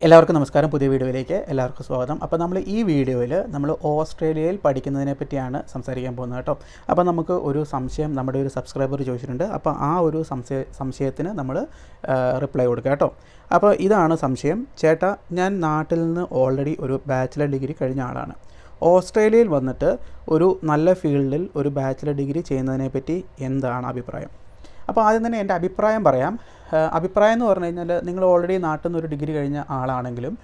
എല്ലാവർക്കും നമസ്കാരം. പുതിയ വീഡിയോയിലേക്ക് എല്ലാവർക്കും സ്വാഗതം. അപ്പോൾ നമ്മൾ ഈ വീഡിയോയിൽ നമ്മൾ ഓസ്ട്രേലിയയിൽ പഠിക്കുന്നതിനെ പറ്റിയാണ് സംസാരിക്കാൻ പോകുന്നത് കേട്ടോ. അപ്പോൾ നമുക്ക് ഒരു സംശയം നമ്മുടെ ഒരു സബ്സ്ക്രൈബർ ചോദിച്ചിട്ടുണ്ട്. അപ്പോൾ ആ ഒരു സംശയത്തിന് നമ്മൾ റിപ്ലൈ കൊടുക്കുക കേട്ടോ. അപ്പോൾ ഇതാണ് സംശയം. ചേട്ടാ, ഞാൻ നാട്ടിൽ നിന്ന് ഓൾറെഡി ഒരു ബാച്ചിലർ ഡിഗ്രി കഴിഞ്ഞ ആളാണ്. ഓസ്ട്രേലിയയിൽ വന്നിട്ട് ഒരു നല്ല ഫീൽഡിൽ ഒരു ബാച്ചിലർ ഡിഗ്രി ചെയ്യുന്നതിനെപ്പറ്റി എന്താണ് അഭിപ്രായം? അപ്പോൾ ആദ്യം തന്നെ എൻ്റെ അഭിപ്രായം പറയാം. അഭിപ്രായം എന്ന് പറഞ്ഞു കഴിഞ്ഞാൽ, നിങ്ങൾ ഓൾറെഡി നാട്ടിൽ നിന്ന് ഒരു ഡിഗ്രി കഴിഞ്ഞ ആളാണെങ്കിലും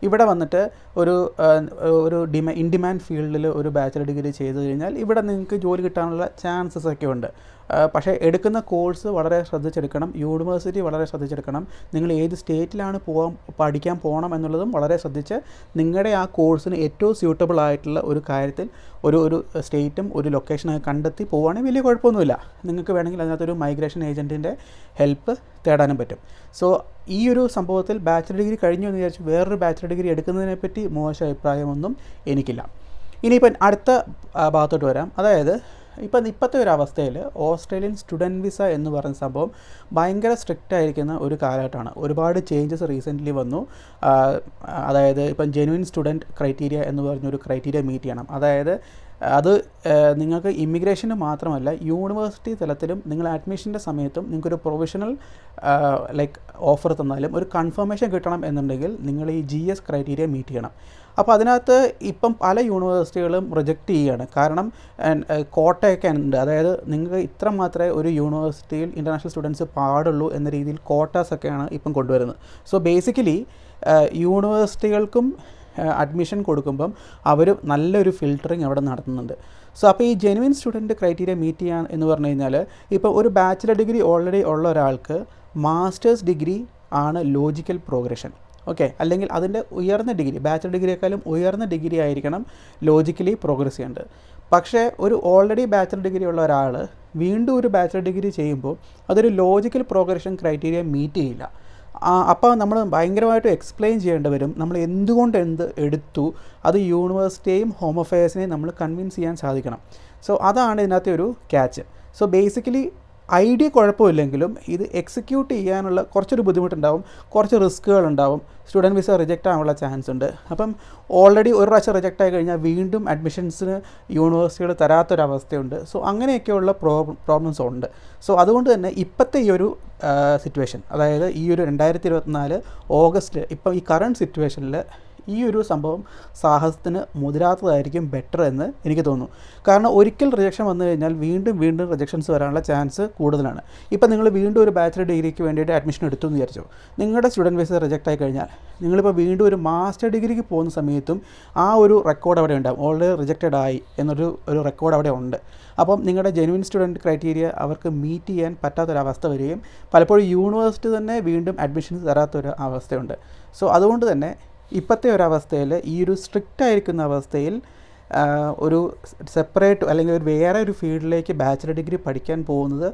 ഇവിടെ വന്നിട്ട് ഒരു ഇൻ ഡിമാൻഡ് ഫീൽഡിൽ ഒരു ബാച്ചിലർ ഡിഗ്രി ചെയ്ത് കഴിഞ്ഞാൽ ഇവിടെ നിങ്ങൾക്ക് ജോലി കിട്ടാനുള്ള ചാൻസസ് ഒക്കെ ഉണ്ട്. പക്ഷേ എടുക്കുന്ന കോഴ്സ് വളരെ ശ്രദ്ധിച്ചെടുക്കണം, യൂണിവേഴ്സിറ്റി വളരെ ശ്രദ്ധിച്ചെടുക്കണം, നിങ്ങൾ ഏത് സ്റ്റേറ്റിലാണ് പഠിക്കാൻ പോകണം എന്നുള്ളതും വളരെ ശ്രദ്ധിച്ച് നിങ്ങളുടെ ആ കോഴ്സിന് ഏറ്റവും സ്യൂട്ടബിൾ ആയിട്ടുള്ള ഒരു കാര്യത്തിൽ ഒരു സ്റ്റേറ്റും ഒരു ലൊക്കേഷനൊക്കെ കണ്ടെത്തി പോവുകയാണെങ്കിൽ വലിയ കുഴപ്പമൊന്നുമില്ല. നിങ്ങൾക്ക് വേണമെങ്കിൽ അതിനകത്തൊരു മൈഗ്രേഷൻ ഏജൻറ്റിൻ്റെ ഹെൽപ്പ് തേടാനും പറ്റും. സോ ഈ ഒരു സംഭവത്തിൽ ബാച്ചിലർ ഡിഗ്രി കഴിഞ്ഞു എന്ന് വിചാരിച്ച് വേറൊരു ബാച്ചിലർ ഡിഗ്രി എടുക്കുന്നതിനെപ്പറ്റി മോശം അഭിപ്രായമൊന്നും എനിക്കില്ല. ഇനിയിപ്പം അടുത്ത ഭാഗത്തോട്ട് വരാം. അതായത് ഇപ്പോഴത്തെ ഒരു അവസ്ഥയിൽ ഓസ്ട്രേലിയൻ സ്റ്റുഡൻറ്റ് വിസ എന്ന് പറയുന്ന സംഭവം ഭയങ്കര സ്ട്രിക്റ്റ് ആയിരിക്കുന്ന ഒരു കാലഘട്ടമാണ്. ഒരുപാട് ചേഞ്ചസ് റീസെൻ്റ്ലി വന്നു. അതായത് ഇപ്പം ജെനുവിൻ സ്റ്റുഡൻറ്റ് ക്രൈറ്റീരിയ എന്ന് പറഞ്ഞൊരു ക്രൈറ്റീരിയ മീറ്റ് ചെയ്യണം. അതായത് അത് നിങ്ങൾക്ക് ഇമിഗ്രേഷന് മാത്രമല്ല യൂണിവേഴ്സിറ്റി തലത്തിലും നിങ്ങൾ അഡ്മിഷൻ്റെ സമയത്തും നിങ്ങൾക്കൊരു പ്രൊവിഷണൽ ഓഫർ തന്നാലും ഒരു കൺഫർമേഷൻ കിട്ടണം എന്നുണ്ടെങ്കിൽ നിങ്ങൾ ഈ GS ക്രൈറ്റീരിയ മീറ്റ് ചെയ്യണം. അപ്പോൾ അതിനകത്ത് ഇപ്പം പല യൂണിവേഴ്സിറ്റികളും റിജക്റ്റ് ചെയ്യുകയാണ്. കാരണം കോട്ടയൊക്കെ ഉണ്ട്. അതായത് നിങ്ങൾക്ക് ഇത്ര മാത്രമേ ഒരു യൂണിവേഴ്സിറ്റിയിൽ ഇൻ്റർനാഷണൽ സ്റ്റുഡൻസ് പാടുള്ളൂ എന്ന രീതിയിൽ കോട്ടാസൊക്കെയാണ് ഇപ്പം കൊണ്ടുവരുന്നത്. സോ ബേസിക്കലി യൂണിവേഴ്സിറ്റികൾക്കും അഡ്മിഷൻ കൊടുക്കുമ്പം അവർ നല്ലൊരു ഫിൽറ്ററിങ് അവിടെ നടത്തുന്നുണ്ട്. സോ അപ്പോൾ ഈ ജെനുവിൻ സ്റ്റുഡൻറ്റ് ക്രൈറ്റീരിയ മീറ്റ് ചെയ്യാൻ എന്ന് പറഞ്ഞു കഴിഞ്ഞാൽ, ഇപ്പോൾ ഒരു ബാച്ചിലർ ഡിഗ്രി ഓൾറെഡി ഉള്ള ഒരാൾക്ക് മാസ്റ്റേഴ്സ് ഡിഗ്രി ആണ് ലോജിക്കൽ പ്രോഗ്രഷൻ. ഓക്കെ, അല്ലെങ്കിൽ അതിൻ്റെ ഉയർന്ന ഡിഗ്രി, ബാച്ചിലർ ഡിഗ്രിയേക്കാളും ഉയർന്ന ഡിഗ്രി ആയിരിക്കണം ലോജിക്കലി പ്രോഗ്രസ് ചെയ്യേണ്ടത്. പക്ഷേ ഒരു ഓൾറെഡി ബാച്ചിലർ ഡിഗ്രി ഉള്ള ഒരാൾ വീണ്ടും ഒരു ബാച്ചിലർ ഡിഗ്രി ചെയ്യുമ്പോൾ അതൊരു ലോജിക്കൽ പ്രോഗ്രഷൻ ക്രൈറ്റീരിയ മീറ്റ് ചെയ്യില്ല. അപ്പോൾ നമ്മൾ ഭയങ്കരമായിട്ട് എക്സ്പ്ലെയിൻ ചെയ്യേണ്ടി വരും. നമ്മൾ എന്തുകൊണ്ട് എടുത്തു, അത് യൂണിവേഴ്സിറ്റിയെയും ഹോം അഫയേഴ്സിനെയും നമ്മൾ കൺവിൻസ് ചെയ്യാൻ സാധിക്കണം. സോ അതാണ് ഇതിനകത്തെ ഒരു ക്യാച്ച്. സോ ബേസിക്കലി ഐഡിയ കുഴപ്പമില്ലെങ്കിലും ഇത് എക്സിക്യൂട്ട് ചെയ്യാനുള്ള കുറച്ചൊരു ബുദ്ധിമുട്ടുണ്ടാവും, കുറച്ച് റിസ്ക്കുകളുണ്ടാവും. സ്റ്റുഡൻറ്റ് വിസ റിജക്റ്റ് ആവാനുള്ള ചാൻസ് ഉണ്ട്. അപ്പം ഓൾറെഡി ഒരു പ്രാവശ്യം റിജക്റ്റ് ആയി കഴിഞ്ഞാൽ വീണ്ടും അഡ്മിഷൻസിന് യൂണിവേഴ്സിറ്റികൾ തരാത്തൊരവസ്ഥയുണ്ട്. സോ അങ്ങനെയൊക്കെയുള്ള പ്രോബ്ലംസ് ഉണ്ട്. സോ അതുകൊണ്ട് തന്നെ ഇപ്പോഴത്തെ ഈ ഒരു സിറ്റുവേഷൻ, അതായത് ഈ ഒരു 2024 ഓഗസ്റ്റിൽ ഇപ്പം ഈ കറണ്ട് സിറ്റുവേഷനിൽ ഈ ഒരു സംഭവം സാഹസത്തിന് മുതിരാത്തതായിരിക്കും ബെറ്റർ എന്ന് എനിക്ക് തോന്നുന്നു. കാരണം ഒരിക്കൽ റിജക്ഷൻ വന്നു കഴിഞ്ഞാൽ വീണ്ടും റിജക്ഷൻസ് വരാനുള്ള ചാൻസ് കൂടുതലാണ്. ഇപ്പം നിങ്ങൾ വീണ്ടും ഒരു ബാച്ചിലർ ഡിഗ്രിക്ക് വേണ്ടിയിട്ട് അഡ്മിഷൻ എടുത്തു എന്ന് വിചാരിച്ചു, നിങ്ങളുടെ സ്റ്റുഡൻറ്റ് വിസ റിജക്റ്റ് ആയി കഴിഞ്ഞാൽ നിങ്ങളിപ്പോൾ വീണ്ടും ഒരു മാസ്റ്റർ ഡിഗ്രിക്ക് പോകുന്ന സമയത്തും ആ ഒരു റെക്കോർഡ് അവിടെ ഉണ്ടാകും. ഓൾറെഡി റിജക്റ്റഡ് ആയി എന്നൊരു റെക്കോർഡ് അവിടെ ഉണ്ട്. അപ്പം നിങ്ങളുടെ ജെനുവിൻ സ്റ്റുഡൻറ്റ് ക്രൈറ്റീരിയ അവർക്ക് മീറ്റ് ചെയ്യാൻ പറ്റാത്തൊരവസ്ഥ വരികയും പലപ്പോഴും യൂണിവേഴ്സിറ്റി തന്നെ വീണ്ടും അഡ്മിഷൻസ് തരാത്തൊരു അവസ്ഥയുണ്ട്. സോ അതുകൊണ്ട് തന്നെ ഇപ്പോഴത്തെ ഒരവസ്ഥയിൽ ഈ ഒരു സ്ട്രിക്റ്റ് ആയിരിക്കുന്ന അവസ്ഥയിൽ ഒരു സെപ്പറേറ്റ് അല്ലെങ്കിൽ വേറെ ഒരു ഫീൽഡിലേക്ക് ബാച്ചിലർ ഡിഗ്രി പഠിക്കാൻ പോകുന്നത്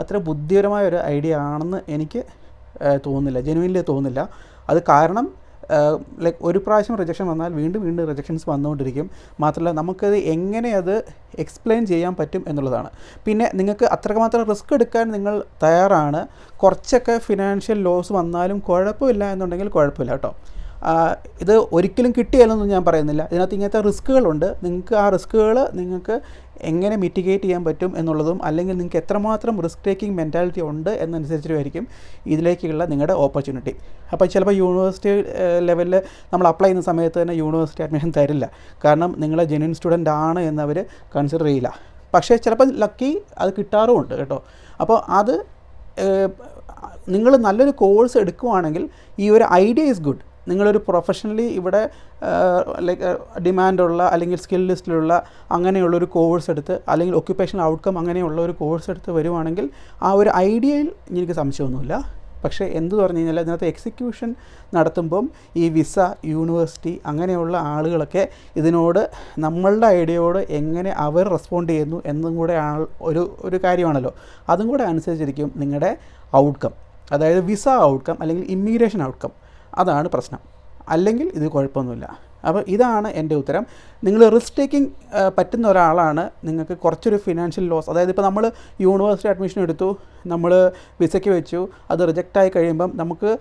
അത്ര ബുദ്ധിപരമായ ഒരു ഐഡിയ ആണെന്ന് എനിക്ക് തോന്നുന്നില്ല, ജെനുവിൻലി തോന്നുന്നില്ല. അത് കാരണം ഒരു പ്രാവശ്യം റിജക്ഷൻ വന്നാൽ വീണ്ടും റിജക്ഷൻസ് വന്നുകൊണ്ടിരിക്കും. മാത്രമല്ല നമുക്കത് എങ്ങനെ അത് എക്സ്പ്ലെയിൻ ചെയ്യാൻ പറ്റും എന്നുള്ളതാണ്. പിന്നെ നിങ്ങൾക്ക് അത്രമാത്രം റിസ്ക് എടുക്കാൻ നിങ്ങൾ തയ്യാറാണ്, കുറച്ചൊക്കെ ഫിനാൻഷ്യൽ ലോസ് വന്നാലും കുഴപ്പമില്ല എന്നുണ്ടെങ്കിൽ കുഴപ്പമില്ല കേട്ടോ. ഇത് ഒരിക്കലും കിട്ടിയാലൊന്നും ഞാൻ പറയുന്നില്ല. ഇതിനകത്ത് ഇങ്ങനത്തെ റിസ്ക്കുകളുണ്ട്. നിങ്ങൾക്ക് ആ റിസ്ക്കുകൾ നിങ്ങൾക്ക് എങ്ങനെ മിറ്റിഗേറ്റ് ചെയ്യാൻ പറ്റും എന്നുള്ളതും, അല്ലെങ്കിൽ നിങ്ങൾക്ക് എത്രമാത്രം റിസ്ക് ടേക്കിംഗ് മെൻറ്റാലിറ്റി ഉണ്ട് എന്നനുസരിച്ചിട്ടായിരിക്കും ഇതിലേക്കുള്ള നിങ്ങളുടെ ഓപ്പർച്യൂണിറ്റി. അപ്പോൾ ചിലപ്പോൾ യൂണിവേഴ്സിറ്റി ലെവലിൽ നമ്മൾ അപ്ലൈ ചെയ്യുന്ന സമയത്ത് തന്നെ യൂണിവേഴ്സിറ്റി അഡ്മിഷൻ തരില്ല. കാരണം നിങ്ങൾ ജെന്യുവൻ സ്റ്റുഡൻ്റ് ആണ് എന്നവർ കൺസിഡർ ചെയ്യില്ല. പക്ഷേ ചിലപ്പോൾ ലക്കി അത് കിട്ടാറുമുണ്ട് കേട്ടോ. അപ്പോൾ അത് നിങ്ങൾ നല്ലൊരു കോഴ്സ് എടുക്കുവാണെങ്കിൽ ഈ ഒരു ഐഡിയ ഈസ് ഗുഡ്. നിങ്ങളൊരു പ്രൊഫഷണലി ഇവിടെ ഡിമാൻഡുള്ള അല്ലെങ്കിൽ സ്കിൽ ലിസ്റ്റിലുള്ള അങ്ങനെയുള്ളൊരു കോഴ്സ് എടുത്ത്, അല്ലെങ്കിൽ ഒക്യുപ്പേഷണൽ ഔട്ട്കം അങ്ങനെയുള്ള ഒരു കോഴ്സ് എടുത്ത് വരുവാണെങ്കിൽ ആ ഒരു ഐഡിയയിൽ എനിക്ക് സംശയമൊന്നുമില്ല. പക്ഷേ എന്ത് പറഞ്ഞു കഴിഞ്ഞാൽ അതിനകത്ത് എക്സിക്യൂഷൻ നടത്തുമ്പം ഈ വിസ, യൂണിവേഴ്സിറ്റി അങ്ങനെയുള്ള ആളുകളൊക്കെ ഇതിനോട് നമ്മളുടെ ഐഡിയയോട് എങ്ങനെ അവർ റെസ്പോണ്ട് ചെയ്യുന്നു എന്നും കൂടെ ഒരു കാര്യമാണല്ലോ. അതും കൂടെ അനുസരിച്ചിരിക്കും നിങ്ങളുടെ ഔട്ട്കം, അതായത് വിസ ഔട്ട്കം അല്ലെങ്കിൽ ഇമ്മിഗ്രേഷൻ ഔട്ട്കം. അതാണ് പ്രശ്നം. അല്ലെങ്കിൽ ഇത് കുഴപ്പമൊന്നുമില്ല. അപ്പോൾ ഇതാണ് എൻ്റെ ഉത്തരം. നിങ്ങൾ റിസ്ക് ടേക്കിംഗ് പറ്റുന്ന ഒരാളാണ്, നിങ്ങൾക്ക് കുറച്ചൊരു ഫിനാൻഷ്യൽ ലോസ്, അതായത് ഇപ്പോൾ നമ്മൾ യൂണിവേഴ്സിറ്റി അഡ്മിഷൻ എടുത്തു, നമ്മൾ വിസയ്ക്ക് വെച്ചു, അത് റിജക്റ്റായി കഴിയുമ്പം നമുക്ക്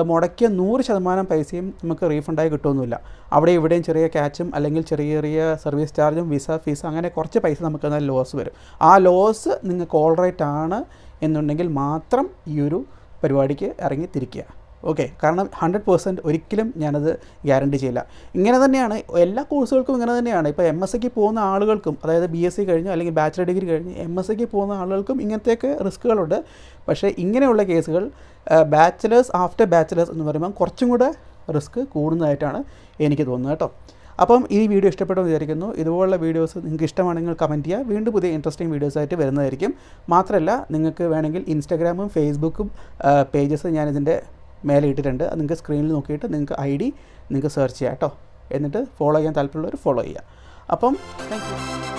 മുടക്കിയ 100% പൈസയും നമുക്ക് റീഫണ്ടായി കിട്ടുമൊന്നുമില്ല. അവിടെ ഇവിടെയും ചെറിയ ക്യാച്ചും അല്ലെങ്കിൽ ചെറിയ ചെറിയ സർവീസ് ചാർജും വിസ ഫീസ് അങ്ങനെ കുറച്ച് പൈസ നമുക്ക് എന്നാൽ ലോസ് വരും. ആ ലോസ് നിങ്ങൾക്ക് ഓൾറൈറ്റ് ആണ് എന്നുണ്ടെങ്കിൽ മാത്രം ഈ ഒരു പരിപാടിക്ക് ഇറങ്ങി തിരിക്കുക. ഓക്കെ, കാരണം 100% ഒരിക്കലും ഞാനത് ഗ്യാരണ്ടി ചെയ്യില്ല. ഇങ്ങനെ തന്നെയാണ് എല്ലാ കോഴ്സുകൾക്കും, ഇങ്ങനെ തന്നെയാണ്. ഇപ്പോൾ MSc പോകുന്ന ആളുകൾക്കും, അതായത് BSc കഴിഞ്ഞു അല്ലെങ്കിൽ ബാച്ചിലർ ഡിഗ്രി കഴിഞ്ഞ് MSc പോകുന്ന ആളുകൾക്കും ഇങ്ങനത്തെയൊക്കെ റിസ്ക്കുകളുണ്ട്. പക്ഷേ ഇങ്ങനെയുള്ള കേസുകൾ ബാച്ചിലേഴ്സ് ആഫ്റ്റർ ബാച്ചിലേഴ്സ് എന്ന് പറയുമ്പോൾ കുറച്ചും കൂടെ റിസ്ക് കൂടുന്നതായിട്ടാണ് എനിക്ക് തോന്നുന്നത് കേട്ടോ. അപ്പം ഈ വീഡിയോ ഇഷ്ടപ്പെട്ടെന്ന് വിചാരിക്കുന്നു. ഇതുപോലുള്ള വീഡിയോസ് നിങ്ങൾക്ക് ഇഷ്ടമാണെങ്കിൽ കമൻറ്റ് ചെയ്യുക. വീണ്ടും പുതിയ ഇൻട്രസ്റ്റിംഗ് വീഡിയോസായിട്ട് വരുന്നതായിരിക്കും. മാത്രമല്ല, നിങ്ങൾക്ക് വേണമെങ്കിൽ ഇൻസ്റ്റാഗ്രാമും ഫേസ്ബുക്കും പേജസ് ഞാനിതിൻ്റെ മേലെ ഇട്ടിട്ടുണ്ട്. അത് നിങ്ങൾക്ക് സ്ക്രീനിൽ നോക്കിയിട്ട് നിങ്ങൾക്ക് ID നിങ്ങൾക്ക് സെർച്ച് ചെയ്യാം കേട്ടോ. എന്നിട്ട് ഫോളോ ചെയ്യാൻ താല്പര്യമുള്ളവർ ഫോളോ ചെയ്യുക. അപ്പം താങ്ക് യു.